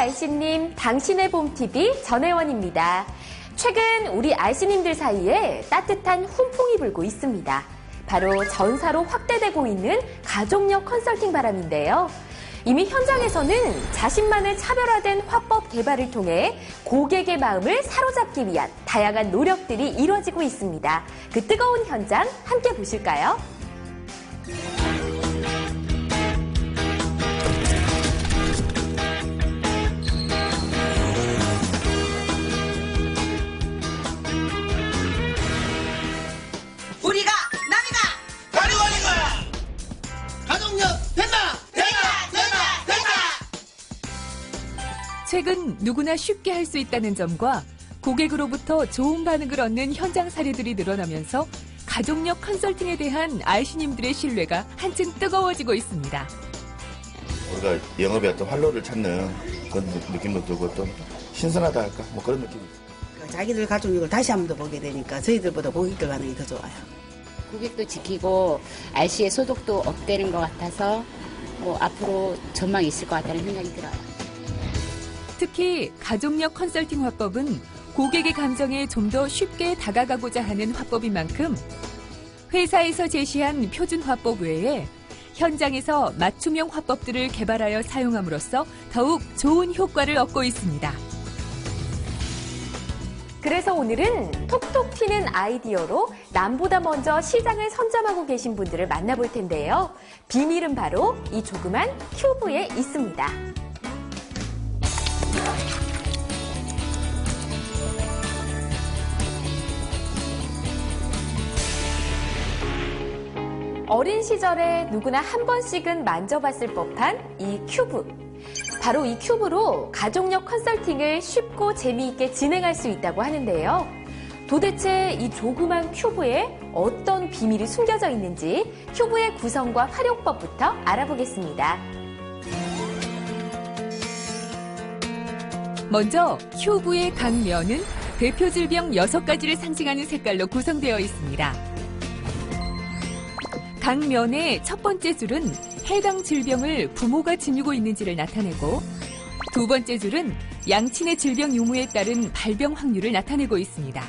알씨님, 당신의 봄TV 전혜원입니다. 최근 우리 알씨님들 사이에 따뜻한 훈풍이 불고 있습니다. 바로 전사로 확대되고 있는 가족력 컨설팅 바람인데요. 이미 현장에서는 자신만의 차별화된 화법 개발을 통해 고객의 마음을 사로잡기 위한 다양한 노력들이 이루어지고 있습니다. 그 뜨거운 현장 함께 보실까요? 우리가 남이다! 가려워하는 거야! 가족력 된다! 최근 누구나 쉽게 할 수 있다는 점과 고객으로부터 좋은 반응을 얻는 현장 사례들이 늘어나면서 가족력 컨설팅에 대한 알씨님들의 신뢰가 한층 뜨거워지고 있습니다. 우리가 영업에 어떤 활로를 찾는 그런 느낌도 들고 또 신선하다 할까? 뭐 그런 느낌이 있어요. 자기들 가족력을 다시 한 번 더 보게 되니까 저희들보다 고객들 반응이 더 좋아요. 고객도 지키고 알씨의 소득도 업되는 것 같아서 앞으로 전망이 있을 것 같다는 생각이 들어요. 특히 가족력 컨설팅 화법은 고객의 감정에 좀 더 쉽게 다가가고자 하는 화법인 만큼 회사에서 제시한 표준 화법 외에 현장에서 맞춤형 화법들을 개발하여 사용함으로써 더욱 좋은 효과를 얻고 있습니다. 그래서 오늘은 톡톡 튀는 아이디어로 남보다 먼저 시장을 선점하고 계신 분들을 만나볼 텐데요. 비밀은 바로 이 조그만 큐브에 있습니다. 어린 시절에 누구나 한 번씩은 만져봤을 법한 이 큐브. 바로 이 큐브로 가족력 컨설팅을 쉽고 재미있게 진행할 수 있다고 하는데요. 도대체 이 조그만 큐브에 어떤 비밀이 숨겨져 있는지 큐브의 구성과 활용법부터 알아보겠습니다. 먼저 큐브의 각 면은 대표 질병 6가지를 상징하는 색깔로 구성되어 있습니다. 각 면의 첫 번째 줄은 해당 질병을 부모가 지니고 있는지를 나타내고, 두 번째 줄은 양친의 질병 유무에 따른 발병 확률을 나타내고 있습니다.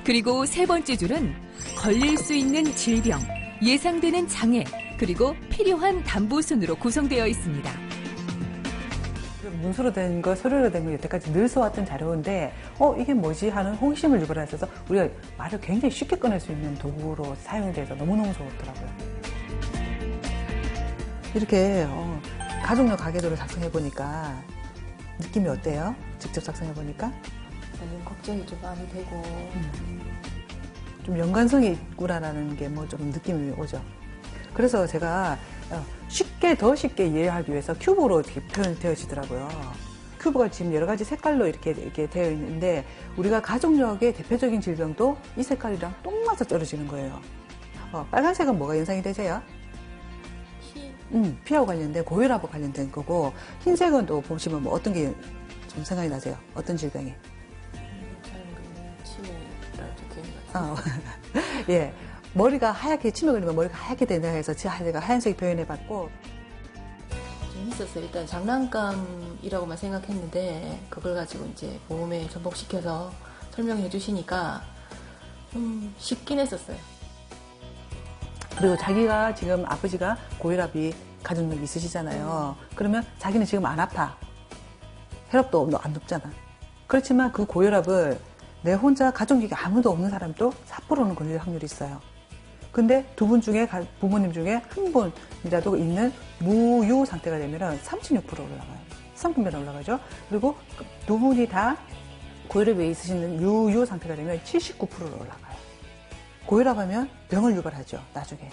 그리고 세 번째 줄은 걸릴 수 있는 질병, 예상되는 장애, 그리고 필요한 담보순으로 구성되어 있습니다. 문서로 된 거, 서류로 된 거 여태까지 늘 써왔던 자료인데 이게 뭐지 하는 호기심을 유발해서 우리가 말을 굉장히 쉽게 꺼낼 수 있는 도구로 사용돼서 너무너무 좋더라고요. 이렇게 가족력 가계도를 작성해보니까 느낌이 어때요? 직접 작성해보니까? 저는 걱정이 좀 많이 되고 좀 연관성이 있구나라는 게 뭐 좀 느낌이 오죠. 그래서 제가 더 쉽게 이해하기 위해서 큐브로 이렇게 표현이 되어지더라고요. 큐브가 지금 여러 가지 색깔로 이렇게 되어 있는데 우리가 가족력의 대표적인 질병도 이 색깔이랑 똥 맞아 떨어지는 거예요. 빨간색은 뭐가 연상이 되세요? 피하고 관련된 고혈압과 관련된 거고, 흰색은 또 보시면 뭐 어떤 게 좀 생각이 나세요? 어떤 질병이? 치매라고 예. 머리가 하얗게, 치매 걸리면 머리가 하얗게 된다 해서 제가 하얀색 표현해봤고. 재밌었어요. 일단 장난감이라고만 생각했는데 그걸 가지고 이제 보험에 접목시켜서 설명해 주시니까 좀 쉽긴 했었어요. 그리고 자기가 지금 아버지가 고혈압이 가족력이 있으시잖아요. 그러면 자기는 지금 안 아파. 혈압도 안 높잖아. 그렇지만 그 고혈압을 내 혼자 가족력이 아무도 없는 사람도 4%는 걸릴 확률이 있어요. 근데 두 분 중에, 부모님 중에 한 분이라도 있는 무유 상태가 되면 36% 올라가요. 3분배나 올라가죠. 그리고 두 분이 다 고혈압에 있으시는 유유 상태가 되면 79%로 올라가요. 고혈압하면 병을 유발하죠, 나중에.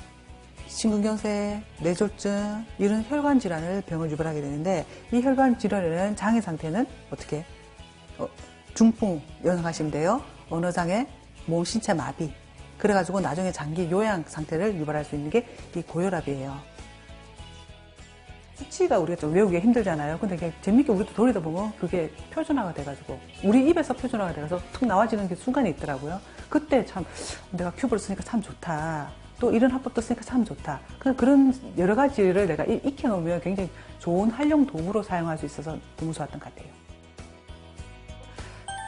심근경색, 뇌졸중, 이런 혈관 질환을 병을 유발하게 되는데, 이 혈관 질환에는 장애 상태는 어떻게? 중풍 연상하시면 돼요. 언어장애, 몸 신체 마비. 그래가지고 나중에 장기 요양 상태를 유발할 수 있는 게 이 고혈압이에요. 수치가 우리가 좀 외우기가 힘들잖아요. 근데 그냥 재밌게 우리도 돌리다 보면 그게 표준화가 돼가지고 우리 입에서 표준화가 돼서 툭 나와지는 게 순간이 있더라고요. 그때 참 내가 큐브를 쓰니까 참 좋다. 또 이런 화법도 쓰니까 참 좋다. 그런 여러 가지를 내가 익혀놓으면 굉장히 좋은 활용 도구로 사용할 수 있어서 너무 좋았던 것 같아요.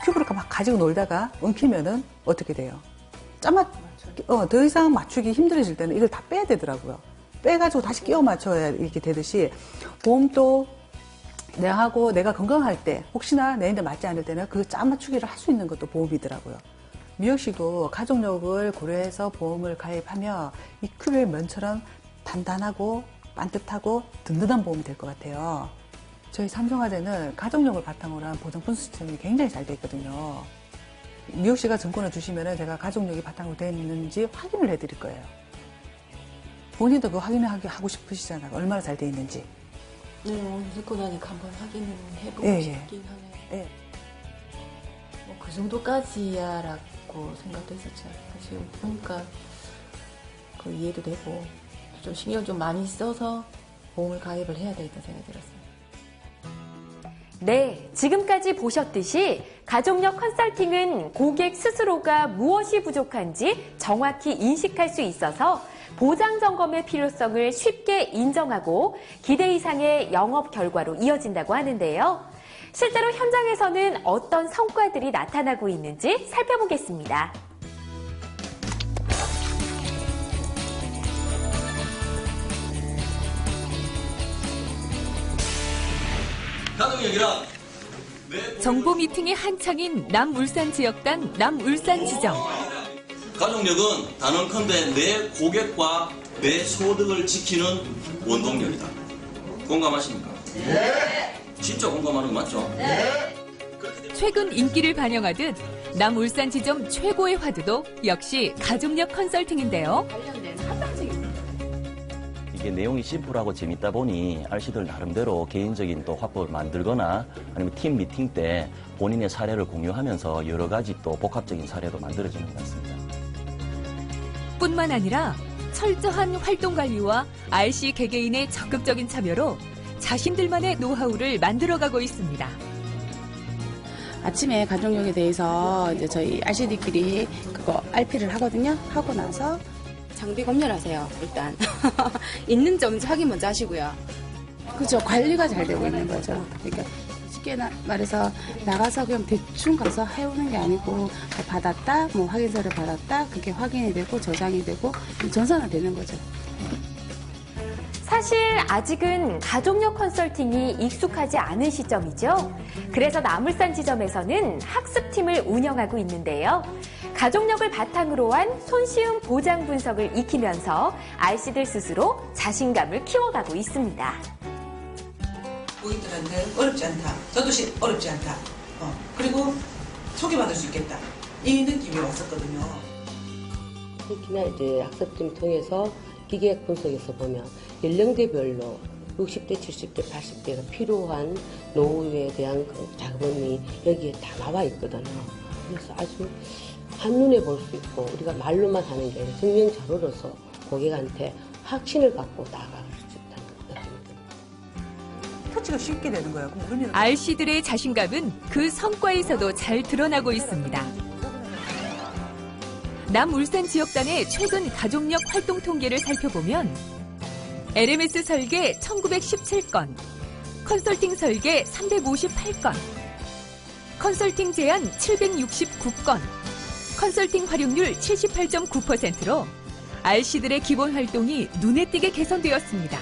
큐브를 막 가지고 놀다가 엉키면은 어떻게 돼요? 더 이상 맞추기 힘들어질 때는 이걸 다 빼야 되더라고요. 빼가지고 다시 끼워 맞춰야 이렇게 되듯이 보험도 내가 건강할 때 혹시나 내인데 맞지 않을 때는 그 짜 맞추기를 할 수 있는 것도 보험이더라고요. 미혁 씨도 가족력을 고려해서 보험을 가입하면 이 큐브의 면처럼 단단하고 반듯하고 든든한 보험이 될 것 같아요. 저희 삼성화재는 가족력을 바탕으로 한 보장분 시스템이 굉장히 잘 돼 있거든요. 미혁 씨가 증권을 주시면 제가 가족력이 바탕으로 되어 있는지 확인을 해드릴 거예요. 본인도 그거 하고 싶으시잖아요. 얼마나 잘 돼 있는지. 네, 오늘 듣고 나니까 한번 확인을 해보고 예, 예. 싶긴 하네요. 예. 뭐 그 정도까지야라고 생각도 했었죠. 사실 보니까 그 이해도 되고 좀 신경 좀 많이 써서 보험을 가입을 해야 되겠다는 생각이 들었어요. 네, 지금까지 보셨듯이 가족력 컨설팅은 고객 스스로가 무엇이 부족한지 정확히 인식할 수 있어서 보장 점검의 필요성을 쉽게 인정하고 기대 이상의 영업 결과로 이어진다고 하는데요. 실제로 현장에서는 어떤 성과들이 나타나고 있는지 살펴보겠습니다. 가족력이란 정보 미팅이 한창인 남울산 지역단 남울산지점. 가족력은 단언컨대 내 고객과 내 소득을 지키는 원동력이다. 공감하십니까? 네. 진짜 공감하는 거 맞죠? 네. 최근 인기를 반영하듯 남울산지점 최고의 화두도 역시 가족력 컨설팅인데요. 이게 내용이 심플하고 재밌다 보니 RC들 나름대로 개인적인 또 화법을 만들거나 아니면 팀 미팅 때 본인의 사례를 공유하면서 여러 가지 또 복합적인 사례도 만들어지는 것 같습니다. 뿐만 아니라 철저한 활동 관리와 RC 개개인의 적극적인 참여로 자신들만의 노하우를 만들어가고 있습니다. 아침에 가족력에 대해서 이제 저희 RC들끼리 그거 RP를 하거든요. 하고 나서 장비 검열하세요. 일단 있는 점 확인 먼저 하시고요. 그죠? 관리가 잘 되고 있는 거죠. 그러니까 쉽게 말해서 나가서 그냥 대충 가서 해오는 게 아니고 받았다, 뭐 확인서를 받았다, 그게 확인이 되고 저장이 되고 전산화 되는 거죠. 사실 아직은 가족력 컨설팅이 익숙하지 않은 시점이죠. 그래서 남울산 지점에서는 학습팀을 운영하고 있는데요. 가족력을 바탕으로 한 손쉬운 보장 분석을 익히면서 RC들 스스로 자신감을 키워가고 있습니다. 고객들한테 어렵지 않다. 저도 어렵지 않다. 그리고 소개받을 수 있겠다. 이 느낌이 왔었거든요. 특히나 이제 학습팀 통해서 기계학 분석에서 보면 연령대별로 60대, 70대, 80대가 필요한 노후에 대한 그 자금이 여기에 다 나와 있거든요. 그래서 아주 한눈에 볼 수 있고 우리가 말로만 하는 게 아니라 증명 자료로서 고객한테 확신을 갖고 나아갈 수 있다는 느낌입니다. 터치가 쉽게 되는 거예요. RC들의 자신감은 그 성과에서도 잘 드러나고 있습니다. 남울산 지역단의 최근 가족력 활동 통계를 살펴보면 LMS 설계 1917건, 컨설팅 설계 358건, 컨설팅 제안 769건, 컨설팅 활용률 78.9%로 RC들의 기본 활동이 눈에 띄게 개선되었습니다.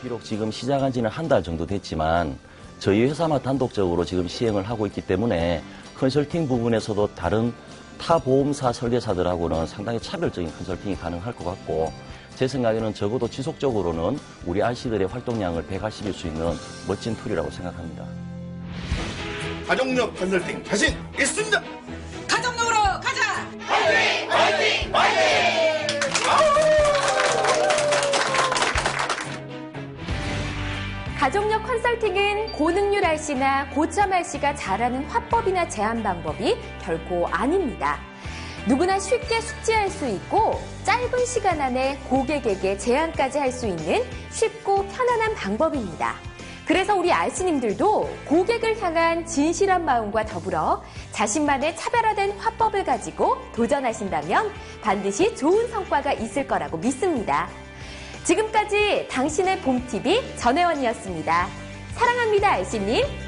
비록 지금 시작한 지는 한 달 정도 됐지만 저희 회사만 단독적으로 지금 시행을 하고 있기 때문에 컨설팅 부분에서도 다른 타 보험사 설계사들하고는 상당히 차별적인 컨설팅이 가능할 것 같고 제 생각에는 적어도 지속적으로는 우리 RC들의 활동량을 180일 수 있는 멋진 툴이라고 생각합니다. 가족력 컨설팅 자신 있습니다. 가족력으로 가자! 화이팅! 화이팅! 화이팅! 가족력 컨설팅은 고능률 RC나 고참 RC가 잘하는 화법이나 제한 방법이 결코 아닙니다. 누구나 쉽게 숙지할 수 있고 짧은 시간 안에 고객에게 제안까지 할 수 있는 쉽고 편안한 방법입니다. 그래서 우리 알씨님들도 고객을 향한 진실한 마음과 더불어 자신만의 차별화된 화법을 가지고 도전하신다면 반드시 좋은 성과가 있을 거라고 믿습니다. 지금까지 당신의 봄TV 전혜원이었습니다. 사랑합니다, 알씨님.